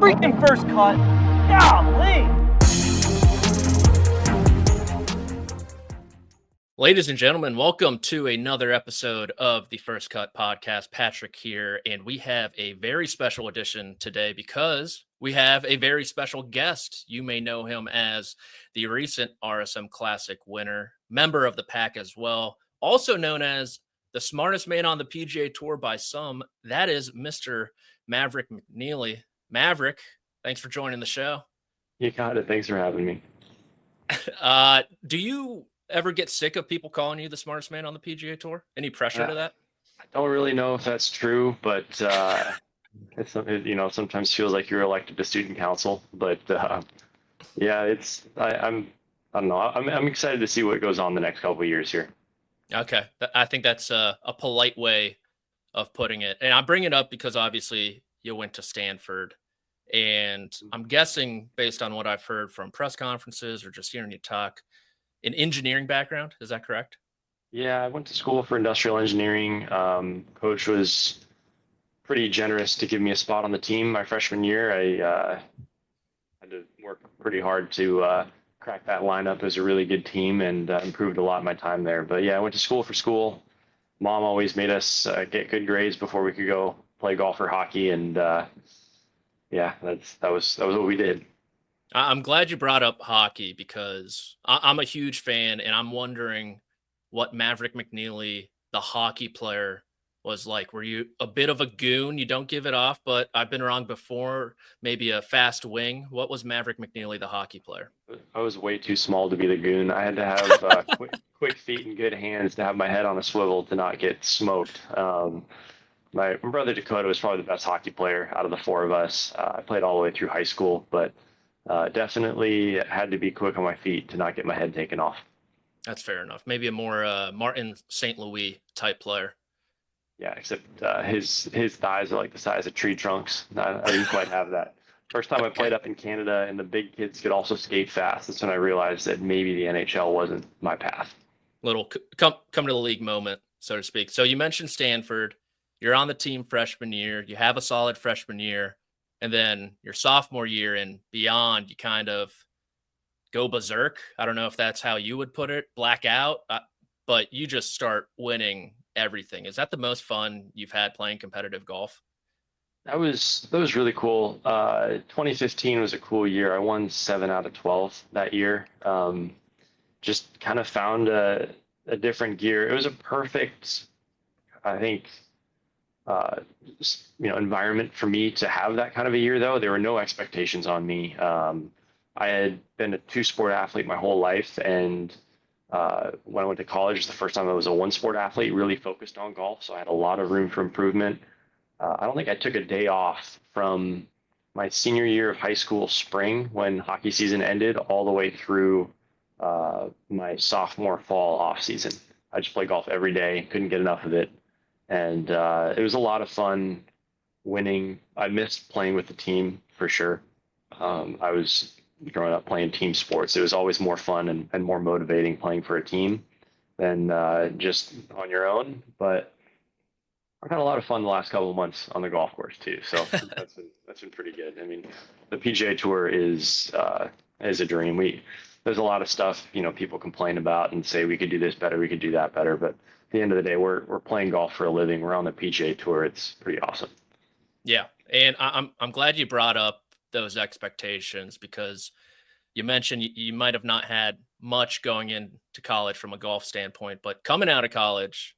freaking first cut. Golly. Ladies and gentlemen, welcome to another episode of the First Cut podcast. Patrick here, and we have a very special edition today because we have a very special guest. You may know him as the recent RSM Classic winner, member of the pack as well, also known as the smartest man on the PGA Tour by some. That is Mr. Maverick McNealy. Maverick, thanks for joining the show. You got it. Thanks for having me. Do you ever get sick of people calling you the smartest man on the PGA Tour? Any pressure to that? I don't really know if that's true, but it sometimes feels like you're elected to student council. But yeah, I don't know. I'm excited to see what goes on the next couple of years here. Okay, I think that's a polite way of putting it, and I bring it up because obviously you went to Stanford, and I'm guessing based on what I've heard from press conferences or just hearing you talk, an engineering background. Is that correct? Yeah, I went to school for industrial engineering. Coach was pretty generous to give me a spot on the team my freshman year. I had to work pretty hard to crack that lineup. It was a really good team and improved a lot in my time there. But yeah, I went to school for school. Mom always made us get good grades before we could go play golf or hockey. And yeah, that was what we did. I'm glad you brought up hockey because I'm a huge fan, and I'm wondering what Maverick McNealy, the hockey player, was like. Were you a bit of a goon? You don't give it off, but I've been wrong before. Maybe a fast wing. What was Maverick McNealy, the hockey player? I was way too small to be the goon. I had to have quick feet and good hands to have my head on a swivel to not get smoked. My brother Dakota was probably the best hockey player out of the four of us. I played all the way through high school, but definitely had to be quick on my feet to not get my head taken off. That's fair enough. Maybe a more Martin St. Louis type player. Yeah, except his thighs are like the size of tree trunks. I didn't quite have that. First time I played up in Canada and the big kids could also skate fast. That's when I realized that maybe the NHL wasn't my path. Little come to the league moment, so to speak. So you mentioned Stanford. You're on the team freshman year. You have a solid freshman year. And then your sophomore year and beyond, you kind of go berserk. I don't know if that's how you would put it, black out, but you just start winning everything. Is that the most fun you've had playing competitive golf? That was really cool. 2015 was a cool year. I won 7 out of 12 that year. Just kind of found a different gear. It was a perfect, I think, environment for me to have that kind of a year, though. There were no expectations on me. I had been a 2-sport athlete my whole life, and when I went to college, it was the first time I was a 1-sport athlete, really focused on golf, so I had a lot of room for improvement. I don't think I took a day off from my senior year of high school spring when hockey season ended all the way through my sophomore fall off season. I just played golf every day, couldn't get enough of it. And it was a lot of fun winning. I missed playing with the team for sure. I was growing up playing team sports. It was always more fun and more motivating playing for a team than just on your own. But I've had a lot of fun the last couple of months on the golf course too. So that's been pretty good. I mean, the PGA Tour is a dream. There's a lot of stuff, people complain about and say we could do this better, we could do that better, but at the end of the day, we're playing golf for a living. We're on the PGA Tour. It's pretty awesome. Yeah, and I'm glad you brought up those expectations because you mentioned you might have not had much going into college from a golf standpoint, but coming out of college,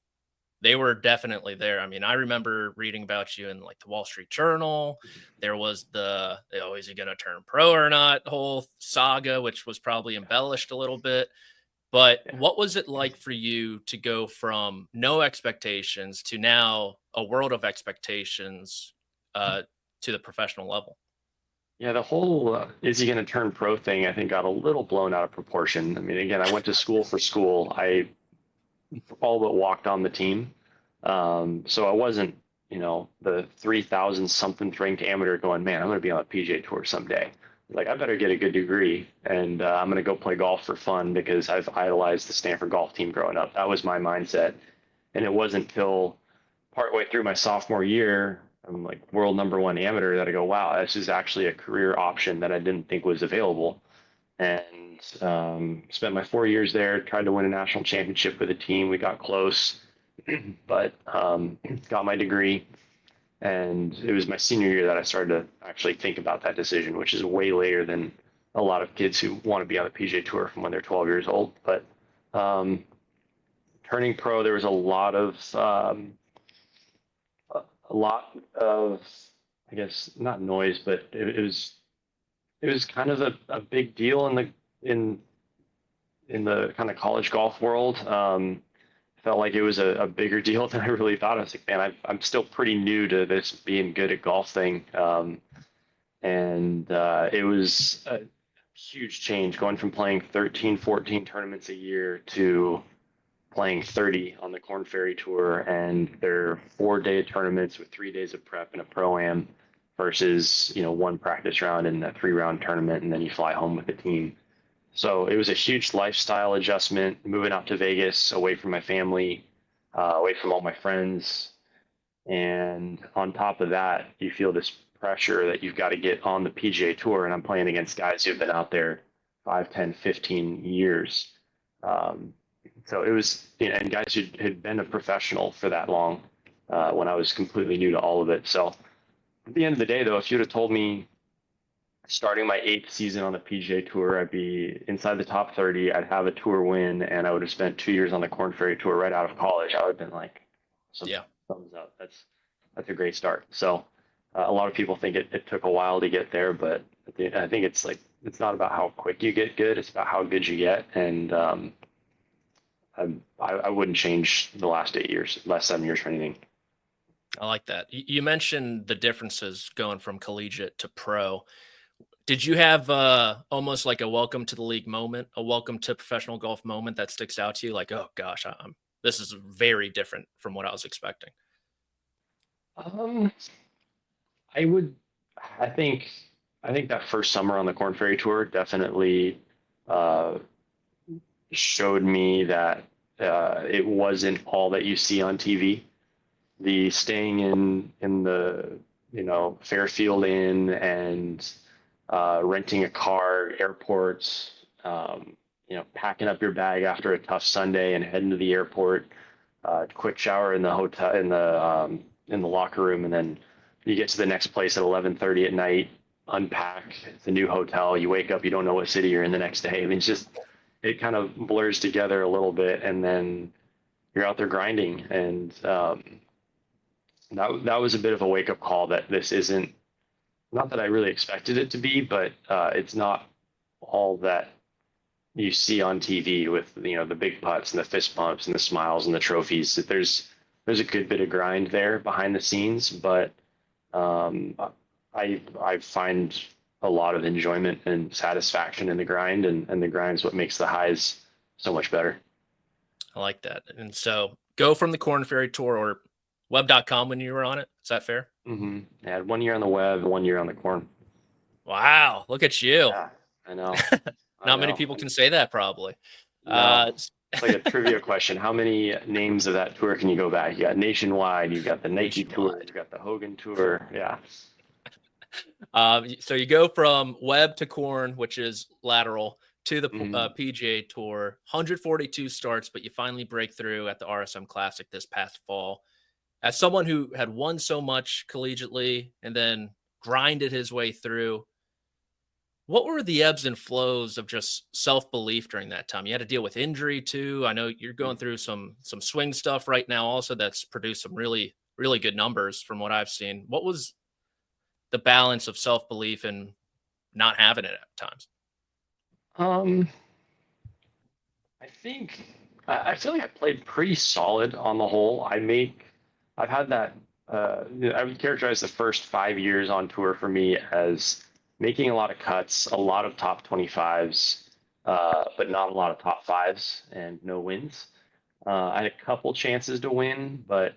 they were definitely there. I mean, I remember reading about you in like the Wall Street Journal. There was is he going to turn pro or not whole saga, which was probably embellished a little bit. But what was it like for you to go from no expectations to now a world of expectations to the professional level? Yeah, the whole is he going to turn pro thing, I think, got a little blown out of proportion. I mean, again, I went to school for school. I all but walked on the team. So I wasn't, the 3,000 something ranked amateur going, man, I'm going to be on the PGA Tour someday. Like, I better get a good degree and I'm going to go play golf for fun because I've idolized the Stanford golf team growing up. That was my mindset. And it wasn't till partway through my sophomore year, I'm like world number one amateur, that I go, wow, this is actually a career option that I didn't think was available. And spent my 4 years there, tried to win a national championship with a team. We got close, but got my degree. And it was my senior year that I started to actually think about that decision, which is way later than a lot of kids who want to be on the PGA Tour from when they're 12 years old. But turning pro, there was a lot of, I guess, not noise, but it was kind of a big deal in the kind of college golf world. Felt like it was a bigger deal than I really thought. I was like, man, I'm still pretty new to this being good at golf thing. And it was a huge change going from playing 13, 14 tournaments a year to playing 30 on the Korn Ferry Tour. And they're 4-day tournaments with 3 days of prep and a pro-am versus, one practice round and a 3-round tournament. And then you fly home with the team. So it was a huge lifestyle adjustment, moving out to Vegas, away from my family, away from all my friends. And on top of that, you feel this pressure that you've got to get on the PGA Tour. And I'm playing against guys who've been out there 5, 10, 15 years. So it was, and guys who had been a professional for that long when I was completely new to all of it. So at the end of the day, though, if you'd have told me starting my 8th season on the PGA Tour, I'd be inside the top 30, I'd have a tour win, and I would have spent 2 years on the Korn Ferry Tour right out of college, I would have been like, thumbs up. That's a great start. So a lot of people think it took a while to get there, but I think it's not about how quick you get good, it's about how good you get. And I wouldn't change the last 7 years for anything. I like that. You mentioned the differences going from collegiate to pro. Did you have almost like a welcome to the league moment, a welcome to professional golf moment that sticks out to you? Like, oh gosh, this is very different from what I was expecting. I think that first summer on the Korn Ferry Tour definitely showed me that it wasn't all that you see on TV. The staying in the Fairfield Inn and renting a car, airports, packing up your bag after a tough Sunday and heading to the airport, quick shower in the hotel, in the locker room. And then you get to the next place at 11:30 at night, unpack. It's a new hotel. You wake up, you don't know what city you're in the next day. I mean, it kind of blurs together a little bit, and then you're out there grinding. And that was a bit of a wake up call that this isn't, not that I really expected it to be, but it's not all that you see on TV with the big putts and the fist bumps and the smiles and the trophies. There's a good bit of grind there behind the scenes, but I find a lot of enjoyment and satisfaction in the grind, and the grind is what makes the highs so much better. I like that. And so go from the Korn Ferry Tour or web.com when you were on it. Is that fair? Mm-hmm. I had 1 year on the web, 1 year on the Korn. Wow. Look at you. Yeah, I know. Not many people can say that, probably. No. It's like a trivia question. How many names of that tour can you go back? You got Nationwide, you got the Nike Tour, you got the Hogan Tour. Yeah. So you go from web to Korn, which is lateral, to the PGA Tour. 142 starts, but you finally break through at the RSM Classic this past fall. As someone who had won so much collegiately and then grinded his way through, what were the ebbs and flows of just self-belief during that time? You had to deal with injury too. I know you're going through some swing stuff right now also that's produced some really, really good numbers from what I've seen. What was the balance of self-belief and not having it at times? I feel like I played pretty solid on the whole. I've had that, I would characterize the first 5 years on tour for me as making a lot of cuts, a lot of top 25s, but not a lot of top 5s and no wins. I had a couple chances to win, but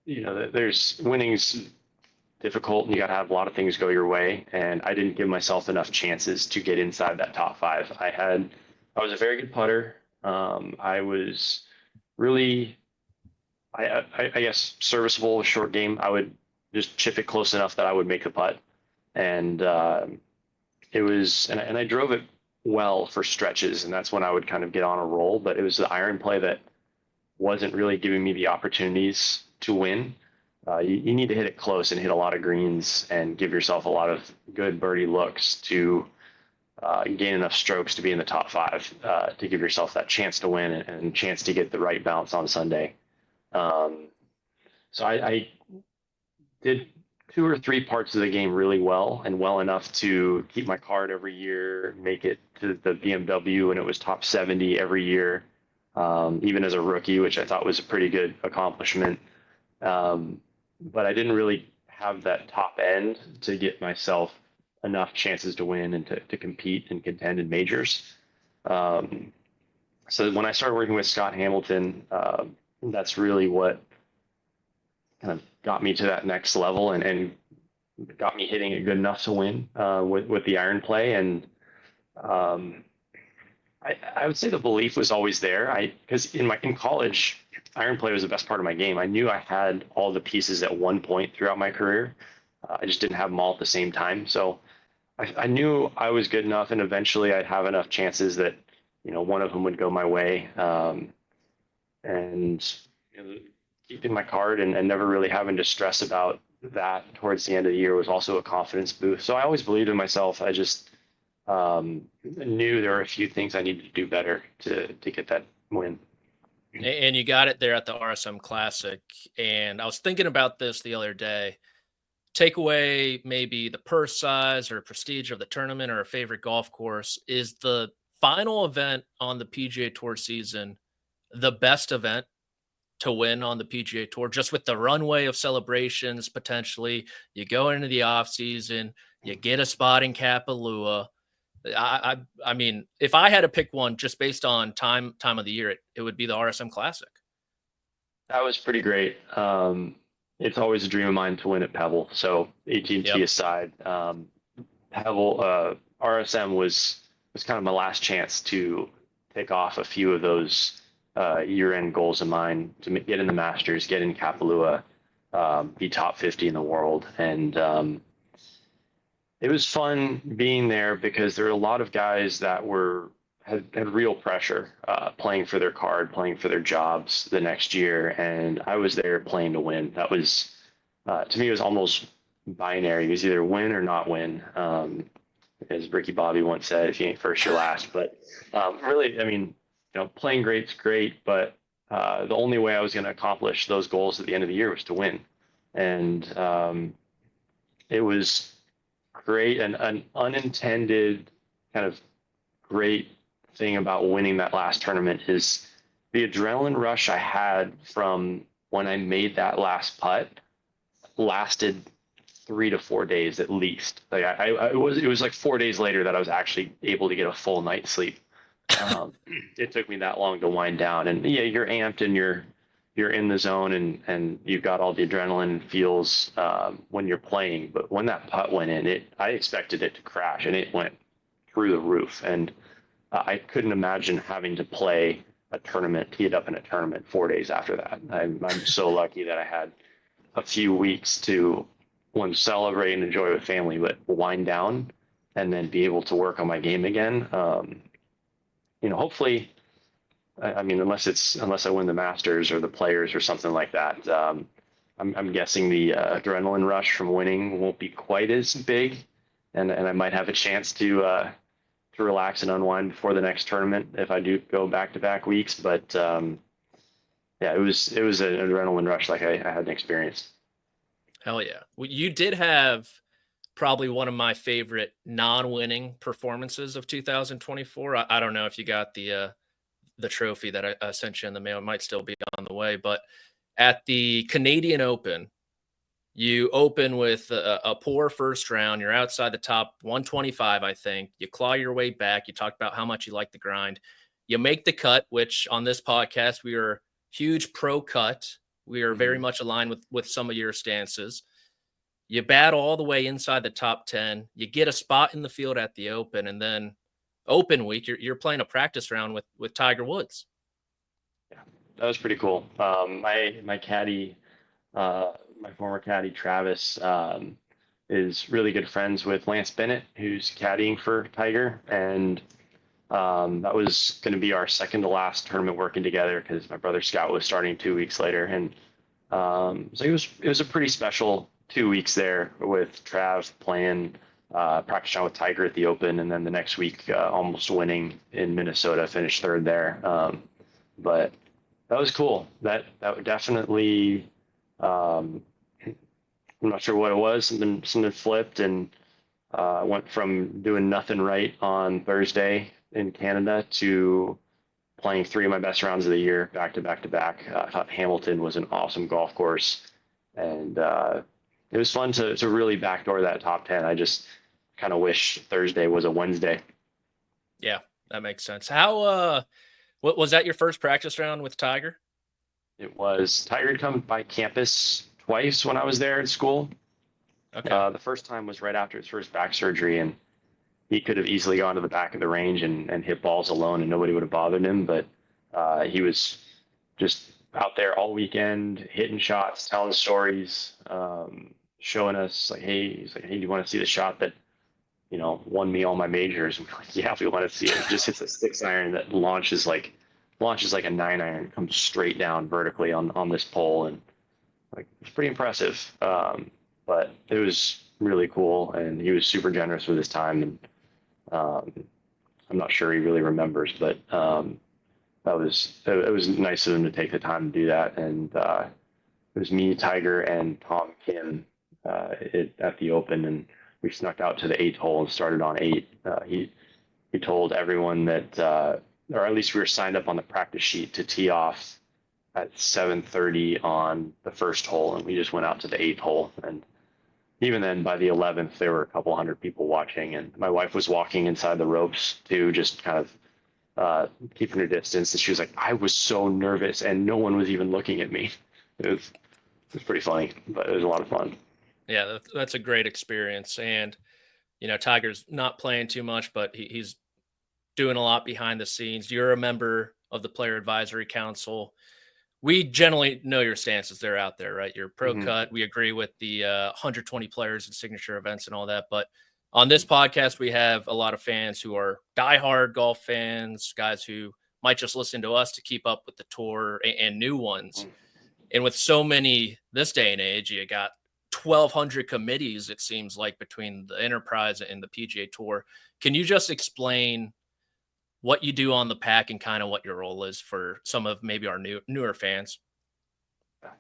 there's winning's difficult and you got to have a lot of things go your way. And I didn't give myself enough chances to get inside that top 5. I was a very good putter. I was really I guess serviceable, short game. I would just chip it close enough that I would make the putt. And and I drove it well for stretches, and that's when I would kind of get on a roll. But it was the iron play that wasn't really giving me the opportunities to win. You need to hit it close and hit a lot of greens and give yourself a lot of good birdie looks to gain enough strokes to be in the top five, to give yourself that chance to win and chance to get the right bounce on Sunday. So I did 2 or 3 parts of the game really well, and well enough to keep my card every year, make it to the BMW, and it was top 70 every year, even as a rookie, which I thought was a pretty good accomplishment. But I didn't really have that top end to get myself enough chances to win and to compete and contend in majors. So when I started working with Scott Hamilton, that's really what kind of got me to that next level and got me hitting it good enough to win with the iron play. And I would say the belief was always there. Because in college, iron play was the best part of my game. I knew I had all the pieces at one point throughout my career. I just didn't have them all at the same time. So I knew I was good enough, and eventually I'd have enough chances that, one of them would go my way. And keeping my card and never really having to stress about that towards the end of the year was also a confidence boost. So I always believed in myself. I just knew there were a few things I needed to do better to get that win. And you got it there at the RSM Classic. And I was thinking about this the other day. Take away maybe the purse size or prestige of the tournament or a favorite golf course. Is the final event on the PGA Tour season the best event to win on the PGA Tour, just with the runway of celebrations? Potentially you go into the off season, you get a spot in Kapalua. I mean, if I had to pick one just based on time of the year, it would be the RSM Classic. That was pretty great. It's always a dream of mine to win at Pebble. So AT&T aside, Pebble, RSM was kind of my last chance to take off a few of those year-end goals of mine to get in the Masters, get in Kapalua, be top 50 in the world. And it was fun being there because there were a lot of guys that had real pressure, playing for their card, playing for their jobs the next year. And I was there playing to win. That was, to me, it was almost binary. It was either win or not win. As Ricky Bobby once said, if you ain't first, you're last. But really, I mean, playing great's great, but the only way I was going to accomplish those goals at the end of the year was to win. And it was great, and an unintended kind of great thing about winning that last tournament is the adrenaline rush I had from when I made that last putt lasted 3 to 4 days at least. Like it was like 4 days later that I was actually able to get a full night's sleep. It took me that long to wind down, and yeah, you're amped and you're in the zone and you've got all the adrenaline feels when you're playing. But when that putt went in, I expected it to crash, and it went through the roof. And I couldn't imagine having to play a tournament, tee it up in a tournament 4 days after that. I'm so lucky that I had a few weeks to celebrate and enjoy with family, but wind down and then be able to work on my game again. Hopefully, I mean, unless I win the Masters or the Players or something like that, I'm guessing the adrenaline rush from winning won't be quite as big, and I might have a chance to relax and unwind before the next tournament if I do go back-to-back weeks. But yeah, it was an adrenaline rush like I hadn't experienced. Hell yeah. Well, you did have probably one of my favorite non-winning performances of 2024. I don't know if you got the trophy that I sent you in the mail. It might still be on the way, but at the Canadian Open, you open with a poor first round. You're outside the top 125, I think. You claw your way back. You talked about how much you like the grind. You make the cut, which on this podcast, we are huge pro cut. We are very much aligned with some of your stances. You battle all the way inside the top 10. You get a spot in the field at the Open, and then Open week, you're playing a practice round with Tiger Woods. that was pretty cool. My caddy, my former caddy Travis, is really good friends with Lance Bennett, who's caddying for Tiger, and that was going to be our second to last tournament working together because my brother Scott was starting 2 weeks later, and so it was a pretty special 2 weeks there with Trav playing practice round with Tiger at the Open, and then the next week almost winning in Minnesota, finished third there. But that was cool. That would definitely. I'm not sure what it was. Something flipped, and went from doing nothing right on Thursday in Canada to playing three of my best rounds of the year back to back to back. I thought Hamilton was an awesome golf course, and it was fun to really backdoor that top 10. I just kind of wish Thursday was a Wednesday. Yeah, that makes sense. How what was that your first practice round with Tiger? It was. Tiger had come by campus twice when I was there at school. Okay. The first time was right after his first back surgery, and he could have easily gone to the back of the range and hit balls alone, and nobody would have bothered him. But he was just out there all weekend, hitting shots, telling stories, showing us like, hey, he's like, hey, do you want to see the shot that, won me all my majors? And we're like, yeah, we want to see it. It just hits a 6-iron that launches like a 9-iron, comes straight down vertically on this pole, and like it's pretty impressive. But it was really cool, and he was super generous with his time, and I'm not sure he really remembers, but it was nice of him to take the time to do that. And it was me, Tiger, and Tom Kim at the Open, and we snuck out to the 8th hole and started on 8. He told everyone that, or at least we were signed up on the practice sheet to tee off at 7:30 on the first hole, and we just went out to the 8th hole. And even then, by the 11th, there were a couple hundred people watching, and my wife was walking inside the ropes too, just kind of keeping her distance. And she was like, I was so nervous, and no one was even looking at me. It was pretty funny, but it was a lot of fun. Yeah, that's a great experience. And, Tiger's not playing too much, but he's doing a lot behind the scenes. You're a member of the Player Advisory Council. We generally know your stances. They're out there, right? You're pro cut. We agree with the 120 players and signature events and all that. But on this podcast, we have a lot of fans who are diehard golf fans, guys who might just listen to us to keep up with the tour and new ones. And with so many this day and age, you got 1,200 committees, it seems like, between the enterprise and the PGA Tour. Can you just explain what you do on the pack and kind of what your role is for some of maybe our newer fans?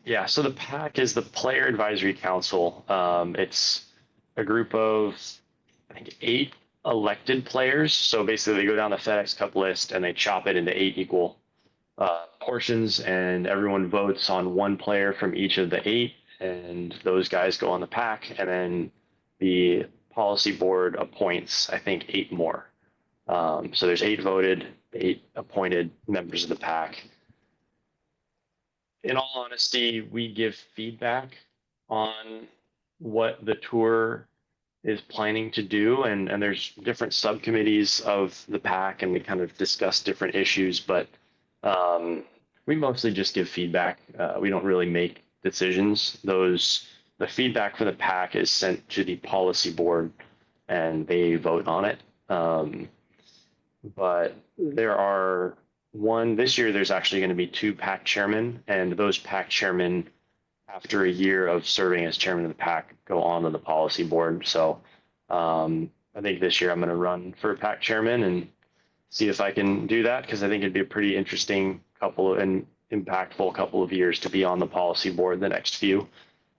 Yeah, so the PAC is the Player Advisory Council. It's a group of, I think, 8 elected players. So basically, they go down the FedEx Cup list and they chop it into 8 equal portions, and everyone votes on one player from each of the 8, and those guys go on the PAC, and then the policy board appoints, I think, 8 more. So there's 8 voted, 8 appointed members of the PAC. In all honesty, we give feedback on what the tour is planning to do, and there's different subcommittees of the PAC, and we kind of discuss different issues, but we mostly just give feedback. We don't really make decisions. The feedback for the PAC is sent to the policy board, and they vote on it. But this year there's actually going to be 2 PAC chairmen, and those PAC chairmen, after a year of serving as chairman of the PAC, go on to the policy board. So I think this year I'm going to run for PAC chairman and see if I can do that, because I think it'd be a pretty interesting and impactful couple of years to be on the policy board the next few,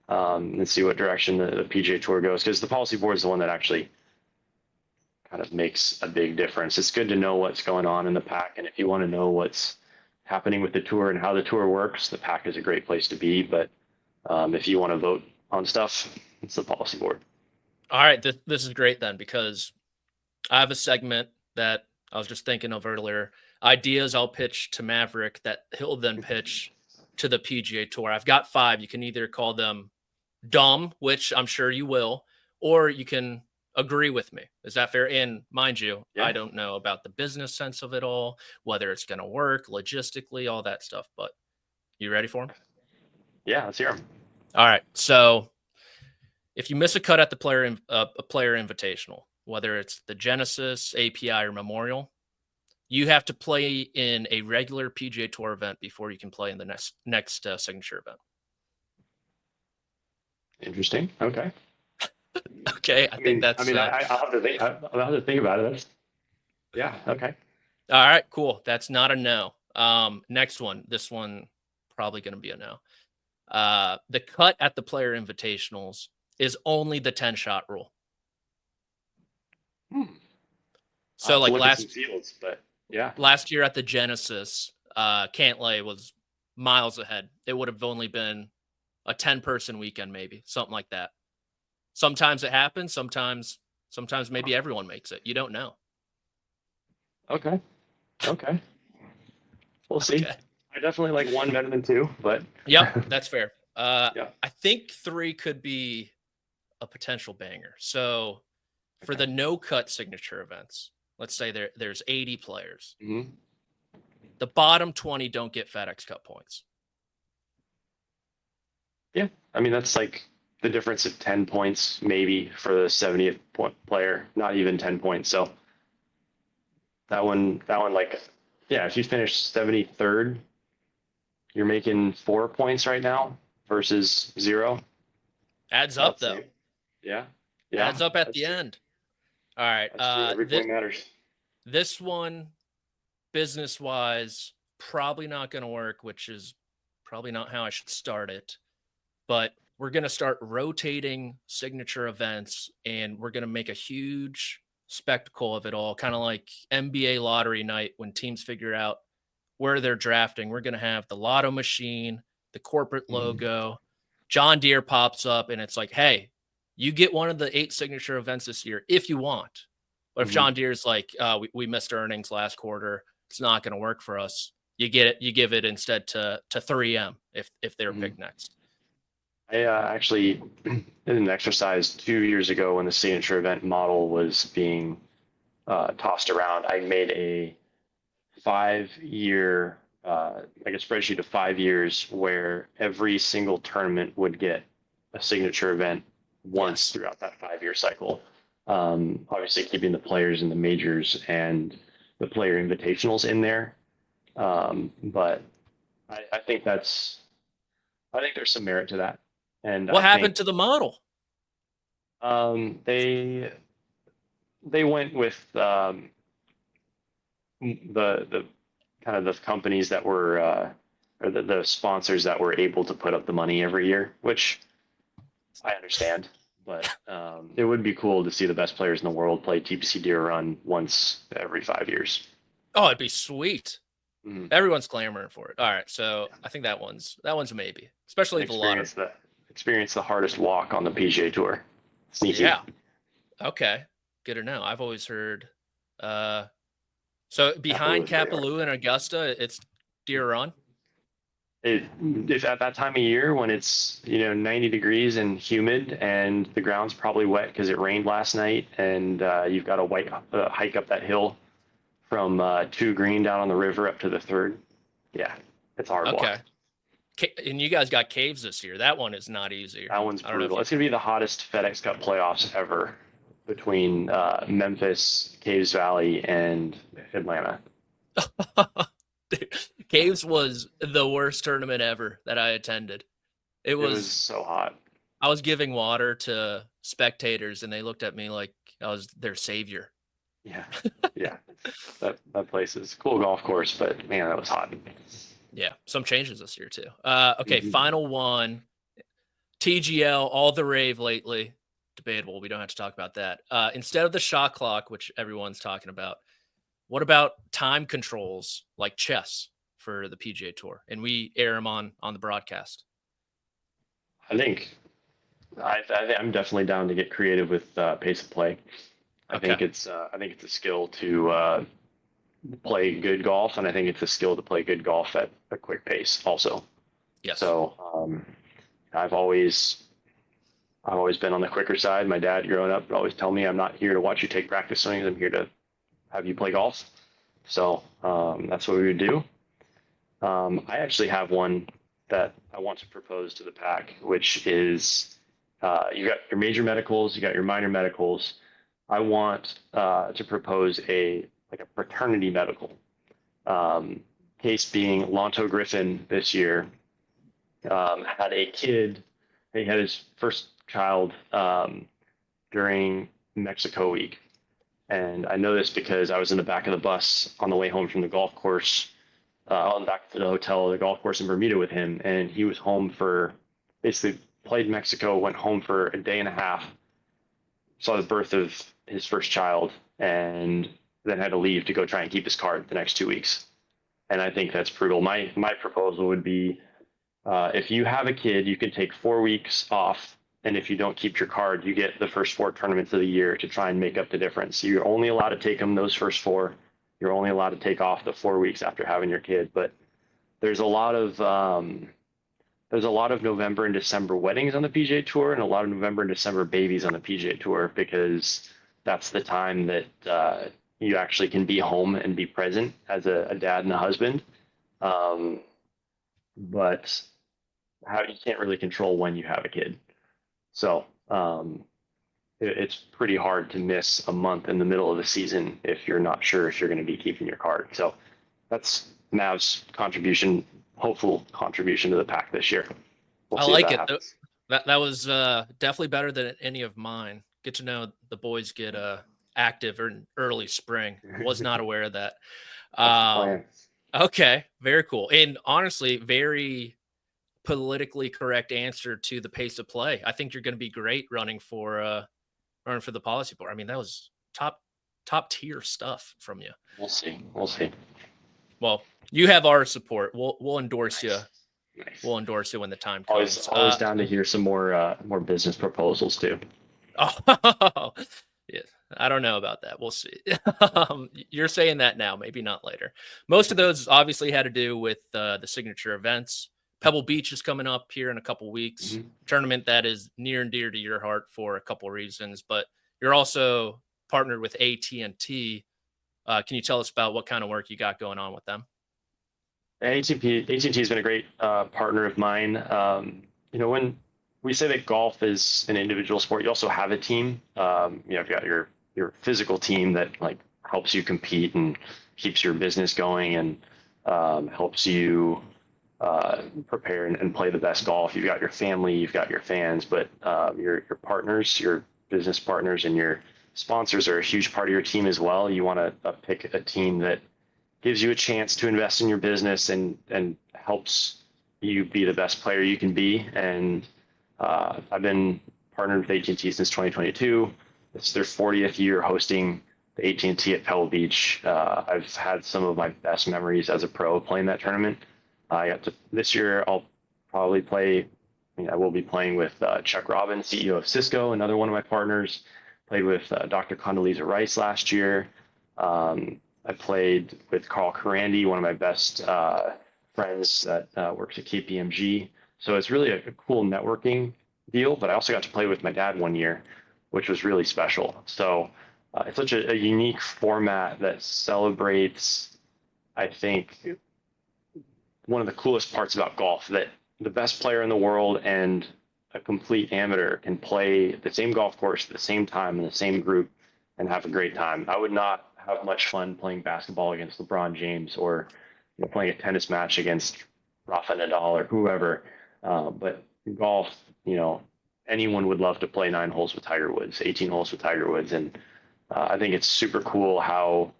and see what direction the PGA Tour goes, because the policy board is the one that actually kind of makes a big difference. It's good to know what's going on in the PAC, and if you want to know what's happening with the tour and how the tour works, the PAC is a great place to be. But if you want to vote on stuff, it's the policy board. All right, this is great then, because I have a segment that I was just thinking of earlier. Ideas I'll pitch to Maverick that he'll then pitch to the PGA Tour. I've got 5. You can either call them dumb, which I'm sure you will, or you can agree with me. Is that fair? And mind you, Yeah. I don't know about the business sense of it all, whether it's going to work logistically, all that stuff. But You ready for them? Yeah, let's hear them. All right. So if you miss a cut at the player invitational, whether it's the Genesis, API, or Memorial, you have to play in a regular PGA Tour event before you can play in the next signature event. Interesting. Okay. Okay, I think that's. I'll have to think. I'll have to think about it. Yeah. Okay. All right. Cool. That's not a no. Next one. This one probably going to be a no. The cut at the player invitationals is only the 10-shot rule. So like last year at the Genesis, Cantlay was miles ahead. It would have only been a 10-person weekend, maybe something like that. Sometimes it happens. Sometimes maybe everyone makes it. You don't know. Okay. We'll see. I definitely like one better than two, but yep, that's fair. Yeah. I think 3 could be a potential banger. So for the no-cut signature events, let's say there's 80 players. Mm-hmm. The bottom 20 don't get FedEx Cup points. Yeah, I mean that's like the difference of 10 points maybe for the 70th point player, not even 10 points. So that one, like, yeah, if you finish 73rd, you're making 4 points right now versus 0. Adds up though. Yeah. Adds up at the end. All right. Every point matters. This one, business-wise, probably not going to work, which is probably not how I should start it. But we're going to start rotating signature events, and we're going to make a huge spectacle of it all, kind of like NBA lottery night when teams figure out where they're drafting. We're going to have the lotto machine, the corporate logo. John Deere pops up, and it's like, hey, you get one of the 8 signature events this year if you want. But if John Deere's like, we missed earnings last quarter, it's not going to work for us, you get it. You give it instead to 3M if they were picked next. I actually did an exercise 2 years ago when the signature event model was being tossed around. I made a 5-year, like a spreadsheet of 5 years where every single tournament would get a signature event once throughout that 5-year cycle. Obviously keeping the players in the majors and the player invitationals in there. But I think there's some merit to that. And what happened to the model? They went with the kind of the companies that were or the sponsors that were able to put up the money every year, which I understand. But it would be cool to see the best players in the world play TPC Deer Run once every 5 years. Oh, it'd be sweet. Everyone's clamoring for it. All right, so I think that one's a maybe, especially the lottery. Experience the hardest walk on the PGA Tour. Sneaky. Yeah. Okay. Good to know. I've always heard. So behind Kapalua and Augusta, it's Deer Run. If at that time of year when it's 90 degrees and humid and the ground's probably wet because it rained last night and you've got to hike up that hill from 2 green down on the river up to the 3rd. Yeah, it's a hard walk. And you guys got caves this year. That one is not easy. That one's brutal. It's going to be the hottest FedEx Cup playoffs ever between Memphis, Caves Valley, and Atlanta. Caves was the worst tournament ever that I attended. It was so hot. I was giving water to spectators, and they looked at me like I was their savior. Yeah. That place is a cool golf course, but man, that was hot. Yeah, some changes this year too. Okay, final one. TGL, all the rave lately. Debatable. We don't have to talk about that. Instead of the shot clock, which everyone's talking about, what about time controls like chess for the PGA Tour? And we air them on the broadcast. I think I'm definitely down to get creative with pace of play. I think it's a skill to play good golf, and I think it's a skill to play good golf at a quick pace also. Yes. So I've always been on the quicker side. My dad growing up would always tell me, I'm not here to watch you take practice swings. I'm here to have you play golf. So that's what we would do. I actually have one that I want to propose to the pack, which is you got your major medicals, you got your minor medicals. I want to propose a fraternity medical. Case being Lonto Griffin this year had a kid. He had his first child during Mexico week. And I know this because I was in the back of the bus on the way home from the golf course, on back to the hotel, the golf course in Bermuda with him. And he was home for basically played Mexico, went home for a day and a half, saw the birth of his first child, and then had to leave to go try and keep his card the next 2 weeks. And I think that's brutal. My proposal would be if you have a kid, you can take 4 weeks off. And if you don't keep your card, you get the first 4 tournaments of the year to try and make up the difference. So you're only allowed to take them those first 4. You're only allowed to take off the 4 weeks after having your kid. But there's a lot of November and December weddings on the PGA Tour, and a lot of November and December babies on the PGA Tour, because that's the time that you actually can be home and be present as a dad and a husband. But you can't really control when you have a kid. So it's pretty hard to miss a month in the middle of the season if you're not sure if you're going to be keeping your card. So that's Mav's hopeful contribution to the pack this year. I like it. That was definitely better than any of mine. Get to know the boys get active in early spring. Was not aware of that. Okay, very cool. And honestly, very politically correct answer to the pace of play. I think you're going to be great running for the policy board. I mean, that was top tier stuff from you. We'll see. Well, you have our support. We'll endorse you. Nice. We'll endorse you when the time comes. Always down to hear some more business proposals too. Oh, yeah. I don't know about that. We'll see. You're saying that now, maybe not later. Most of those obviously had to do with the signature events. Pebble Beach is coming up here in a couple weeks. Mm-hmm. Tournament that is near and dear to your heart for a couple reasons, but you're also partnered with AT&T. Can you tell us about what kind of work you got going on with them? AT&T has been a great partner of mine. When we say that golf is an individual sport, you also have a team. You've got your physical team that helps you compete and keeps your business going and helps you prepare and play the best golf. You've got your family, you've got your fans, but your partners, your business partners, and your sponsors are a huge part of your team as well. You want to pick a team that gives you a chance to invest in your business and helps you be the best player you can be. And I've been partnered with AT&T since 2022. It's their 40th year hosting the AT&T at Pebble Beach. I've had some of my best memories as a pro playing that tournament. This year I'll probably I will be playing with Chuck Robbins, CEO of Cisco, another one of my partners. Played with Dr. Condoleezza Rice last year. I played with Carl Carandi, one of my best friends that works at KPMG. So it's really a cool networking deal, but I also got to play with my dad one year, which was really special. So it's such a unique format that celebrates, I think, one of the coolest parts about golf, that the best player in the world and a complete amateur can play the same golf course at the same time in the same group and have a great time. I would not have much fun playing basketball against LeBron James or playing a tennis match against Rafa Nadal or whoever. But golf, anyone would love to play 9 holes with Tiger Woods, 18 holes with Tiger Woods. And I think it's super cool how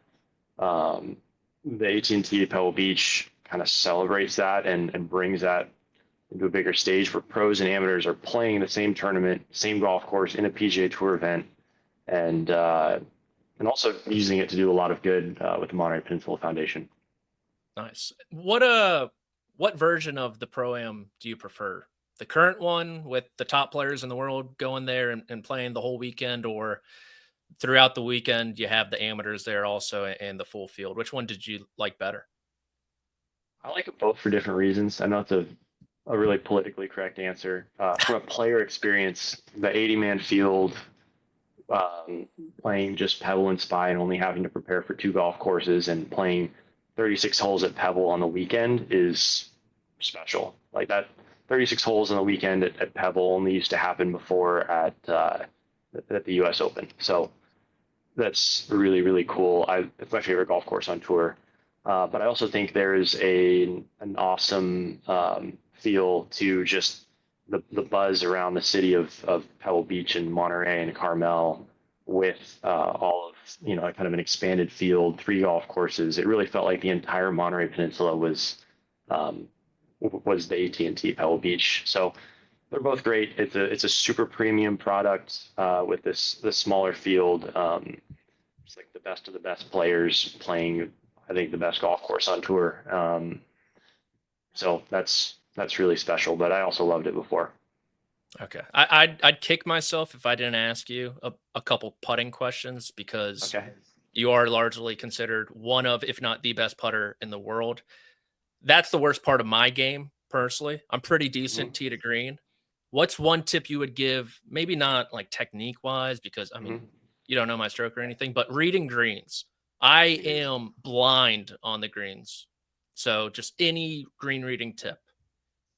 the AT&T at Pebble Beach kind of celebrates that and brings that into a bigger stage where pros and amateurs are playing the same tournament, same golf course in a PGA Tour event, and also using it to do a lot of good with the Monterey Peninsula Foundation. Nice. What version of the Pro-Am do you prefer? The current one with the top players in the world going there and playing the whole weekend, or throughout the weekend you have the amateurs there also and the full field? Which one did you like better? I like it both for different reasons. I know it's a really politically correct answer. From a player experience, the 80-man field, playing just Pebble and Spy and only having to prepare for 2 golf courses and playing 36 holes at Pebble on the weekend is special. Like that 36 holes in a weekend at Pebble only used to happen before at the U.S. Open. So that's really, really cool. It's my favorite golf course on tour. But I also think there's an awesome feel to just the buzz around the city of Pebble Beach and Monterey and Carmel with all of, kind of an expanded field, 3 golf courses. It really felt like the entire Monterey Peninsula was the AT&T Pebble Beach. So they're both great. It's a super premium product with this smaller field. It's like the best of the best players playing, I think, the best golf course on tour. So that's really special. But I also loved it before. Okay, I'd kick myself if I didn't ask you a couple putting questions, because Okay. you are largely considered one of, if not the best putter in the world. That's the worst part of my game, personally. I'm pretty decent tee to green. What's one tip you would give? Maybe not like technique wise, because I mean, you don't know my stroke or anything, but reading greens. I am blind on the greens. So just any green reading tip.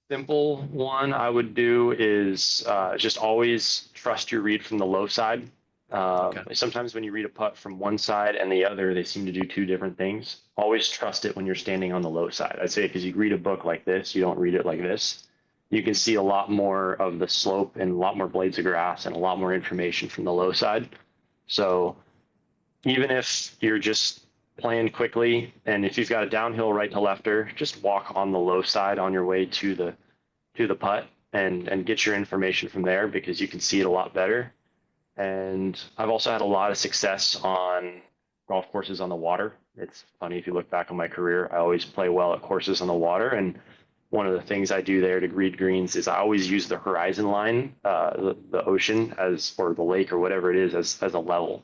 Simple one I would do is just always trust your read from the low side. Okay. Sometimes when you read a putt from one side and the other, they seem to do 2 different things. Always trust it when you're standing on the low side. I'd say, because you read a book like this, you don't read it like this. You can see a lot more of the slope and a lot more blades of grass and a lot more information from the low side. So even if you're just playing quickly, and if you've got a downhill right to lefter, just walk on the low side on your way to the putt and get your information from there, because you can see it a lot better. And I've also had a lot of success on golf courses on the water. It's funny, if you look back on my career, I always play well at courses on the water. And one of the things I do there to read greens is I always use the horizon line, the ocean or the lake or whatever it is, as a level.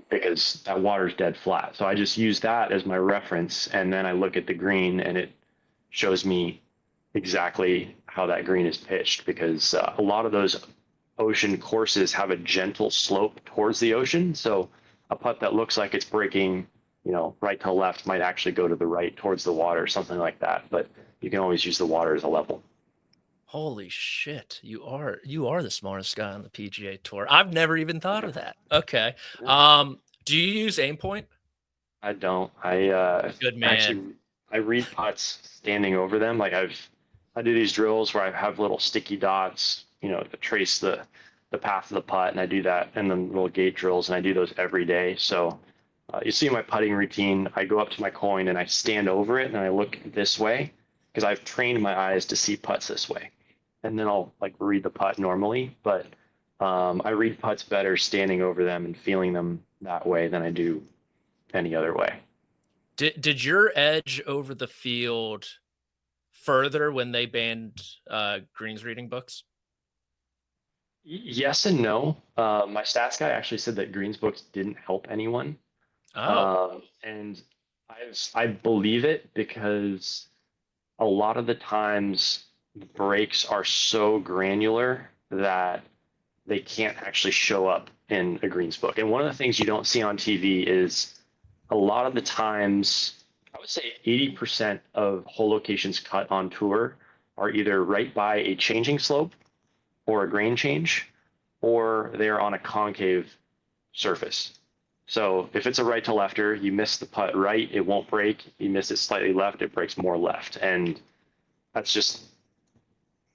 Because that water's dead flat. So I just use that as my reference, and then I look at the green and it shows me exactly how that green is pitched, because a lot of those ocean courses have a gentle slope towards the ocean. So a putt that looks like it's breaking, right to left might actually go to the right towards the water, something like that. But you can always use the water as a level. Holy shit. You are the smartest guy on the PGA Tour. I've never even thought of that. Okay. Do you use aim point? I don't. Good man. I read putts standing over them. Like I do these drills where I have little sticky dots, to trace the path of the putt, and I do that, and then little gate drills, and I do those every day. So you see my putting routine, I go up to my coin and I stand over it and I look this way, because I've trained my eyes to see putts this way. And then I'll read the putt normally, but I read putts better standing over them and feeling them that way than I do any other way. Did your edge over the field further when they banned greens reading books? Yes and no. My stats guy actually said that greens books didn't help anyone. Oh. And I believe it, because a lot of the times breaks are so granular that they can't actually show up in a greens book. And one of the things you don't see on TV is a lot of the times, I would say 80% of hole locations cut on tour are either right by a changing slope or a grain change, or they're on a concave surface. So if it's a right to lefter, you miss the putt right, it won't break. You miss it slightly left, it breaks more left. And that's just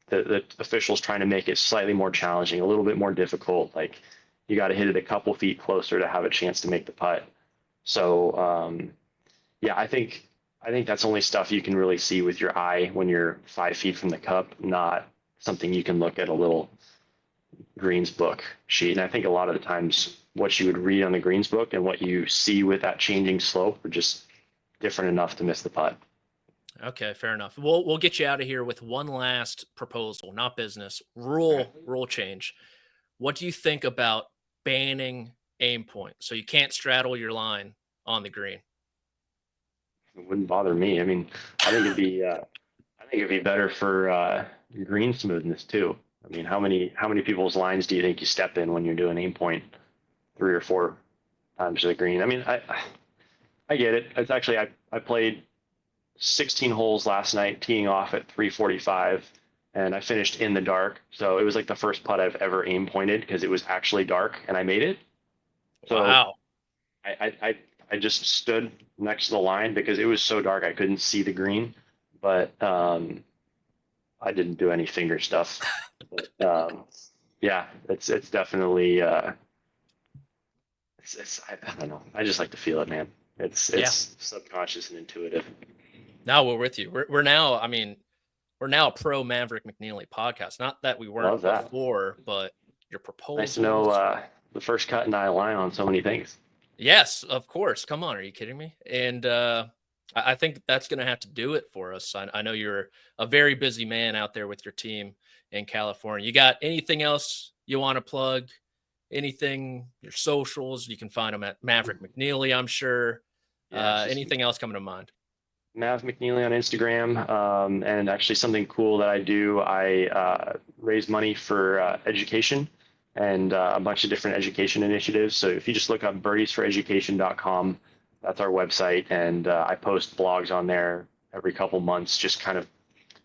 the officials trying to make it slightly more challenging, a little bit more difficult. Like, you got to hit it a couple feet closer to have a chance to make the putt. So yeah, I think that's only stuff you can really see with your eye when you're 5 feet from the cup, not something you can look at a little greens book sheet. And I think a lot of the times what you would read on the greens book and what you see with that changing slope are just different enough to miss the putt. Okay, fair enough. We'll get you out of here with one last proposal, not business, rule change. What do you think about banning aim point, so you can't straddle your line on the green? It wouldn't bother me. I mean, I think it'd be better for green smoothness too. I mean, how many people's lines do you think you step in when you're doing aim point 3 or 4 times to the green? I mean, I get it. It's actually, I played 16 holes last night, teeing off at 3:45, and I finished in the dark. So it was like the first putt I've ever aim pointed because it was actually dark, and I made it. So Wow. I just stood next to the line because it was so dark I couldn't see the green, but I didn't do any finger stuff. But, yeah, it's definitely I don't know. I just like to feel it, man. It's subconscious and intuitive. Now we're with you. We're now, I mean, we're now a pro Maverick McNealy podcast. Not that we weren't Love that. before, but your proposals. Nice to know the first cut and I align on so many things. Yes, of course. Come on, are you kidding me? And I think that's going to have to do it for us. I know you're a very busy man out there with your team in California. You got anything else you want to plug? Anything, your socials? You can find them at Maverick McNealy, I'm sure. Anything else coming to mind? Mav McNealy on Instagram. And actually something cool that I do, I raise money for education and a bunch of different education initiatives. So if you just look up birdiesforeducation.com, that's our website. And I post blogs on there every couple months, just kind of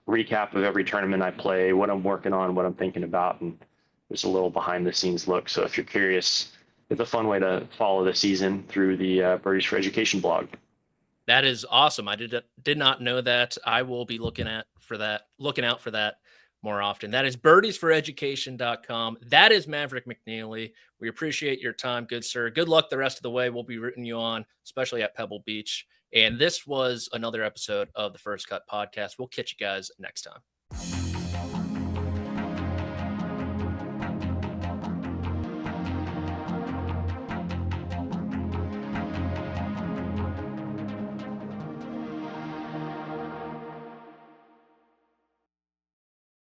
recap of every tournament I play, what I'm working on, what I'm thinking about, and there's a little behind the scenes look. So if you're curious, it's a fun way to follow the season through the Birdies for Education blog. That is awesome. I did not know that. I will be looking out for that more often. That is birdiesforeducation.com. That is Maverick McNealy. We appreciate your time, good sir. Good luck the rest of the way. We'll be rooting you on, especially at Pebble Beach. And this was another episode of the First Cut Podcast. We'll catch you guys next time.